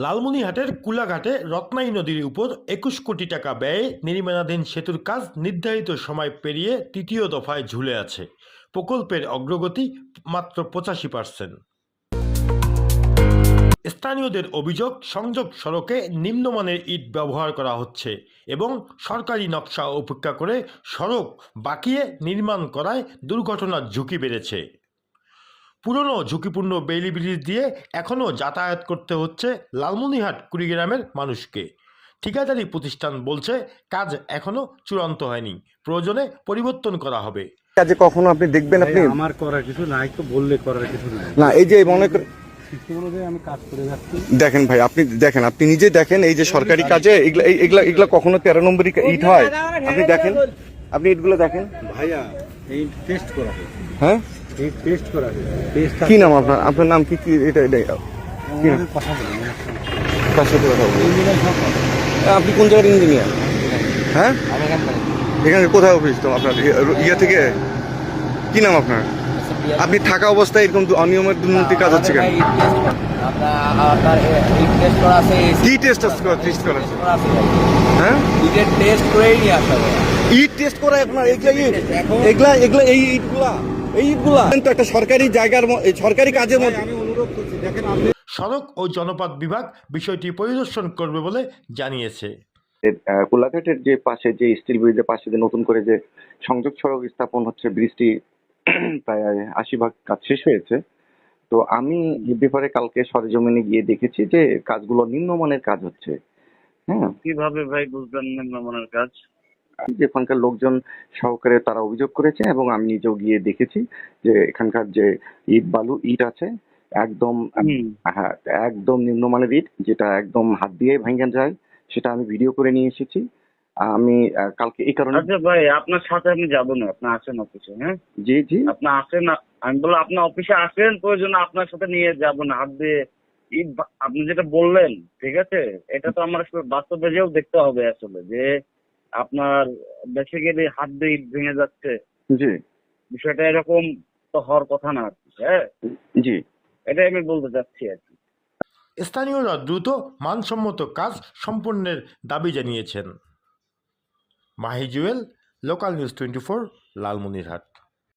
লালমনিরহাটের কুলাঘাটে রত্নাই নদীর উপর ২১ কোটি টাকা ব্যয়ে নির্মাণাধীন সেতুর কাজ নির্ধারিত সময় পেরিয়ে তৃতীয় দফায় ঝুলে আছে। প্রকল্পের অগ্রগতি মাত্র ৮৫%। স্থানীয়দের অভিযোগ, সংযোগ সড়কে নিম্নমানের ইট ব্যবহার করা হচ্ছে এবং সরকারি নকশা উপেক্ষা করে সড়ক বাঁকিয়ে নির্মাণ করায় দুর্ঘটনার ঝুঁকি বেড়েছে। পুরনো ঝুঁকিপূর্ণ বেইলি ব্রিজ দিয়ে এখনও যাতায়াত করতে হচ্ছে লালমনিরহাট কুড়িগ্রামের মানুষকে। ঠিকাদারি প্রতিষ্ঠান বলছে কাজ এখনও চূড়ান্ত হয়নি, প্রয়োজনে পরিবর্তন করা হবে। কাজে কখনো আপনি দেখবেন? আপনি আমার করার কিছু নাই, তো বললে করার কিছু নাই না, এই যে মনে করেন আমি কাজ করে যাচ্ছি। দেখেন ভাই, আপনি দেখেন, আপনি নিজে দেখেন, এই যে সরকারি কাজে এগুলা কখনো 13 নম্বরই ইট হয়? আপনি দেখেন, আপনি ইটগুলো দেখেন ভাইয়া, এই টেস্ট করা হয়েছে। হ্যাঁ, এই টেস্ট করা হয়েছে। টেস্ট কি নাম আপনার? আপনার নাম কি? কি এটা কি নাম? কথা বলি কার সাথে কথা বলবো? আপনি কোন জায়গার ইঞ্জিনিয়ার? হ্যাঁ, এখানে কোথায় অফিস তো আপনার? ইয়া থেকে? কি নাম আপনার? আপনি থাকা অবস্থায় এরকম অনিয়মের দুর্নীতি কাজ হচ্ছে কেন? কি টেস্ট করা আছে? হ্যাঁ, ইট টেস্ট করা আপনার? এগুলা এই ইটগুলা কিন্তু একটা সরকারি জায়গার সরকারি কাজের মধ্যে। আমি অনুরোধ করছি, দেখেন সড়ক ও জনপথ বিভাগ বিষয়টি পরিদর্শন করবে বলে জানিয়েছে। কোলাঘাটের যে পাশে যে স্টিল ব্রিজের পাশে যে নতুন করে যে সংযোগ সড়ক স্থাপন হচ্ছে, ব্রিজটি প্রায় ৮০% কাজ শেষ হয়েছে। তো আমি এ ব্যাপারে কালকে সরেজমিনে গিয়ে দেখেছি যে কাজগুলো নিম্নমানের কাজ হচ্ছে। হ্যাঁ, কিভাবে ভাই বুঝবেন নিম্নমানের কাজ? যে এখানকার লোকজন সহকারে তারা অভিযোগ করেছে এবং আমি নিজেও গিয়ে দেখেছি যে এখানকার যে ইট আছে একদম, হ্যাঁ, একদম নিম্নমানের ইট, যেটা একদম হাত দিয়ে ভাঙা যায়, সেটা আমি ভিডিও করে নিয়ে এসেছি। আমি কালকে এই কারণে। আচ্ছা ভাই, আপনার সাথে আমি যাবো না, আপনি আসেন অফিসে। হ্যাঁ, জি জি, আপনি আসেন, আমি বললাম আপনার অফিসে আসেন, প্রয়োজনে আপনার সাথে নিয়ে যাবো না হাত দিয়ে ইট। আপনি যেটা বললেন ঠিক আছে, এটা তো আমার আসলে বাস্তবে যেও দেখতে হবে আসলে, যে আপনার বেসিক্যালি হাত দিয়ে ইট ভেঙে যাচ্ছে, জি বিষয়টা এরকম তো হওয়ার কথা না আর কি। হ্যাঁ, জি, এটাই আমি বলতে চাচ্ছি আর কি। স্থানীয়রা দ্রুত মানসম্মত কাজ সম্পন্নের দাবি জানিয়েছেন। Mahi Jewel, local news 24, Lalmonirhat.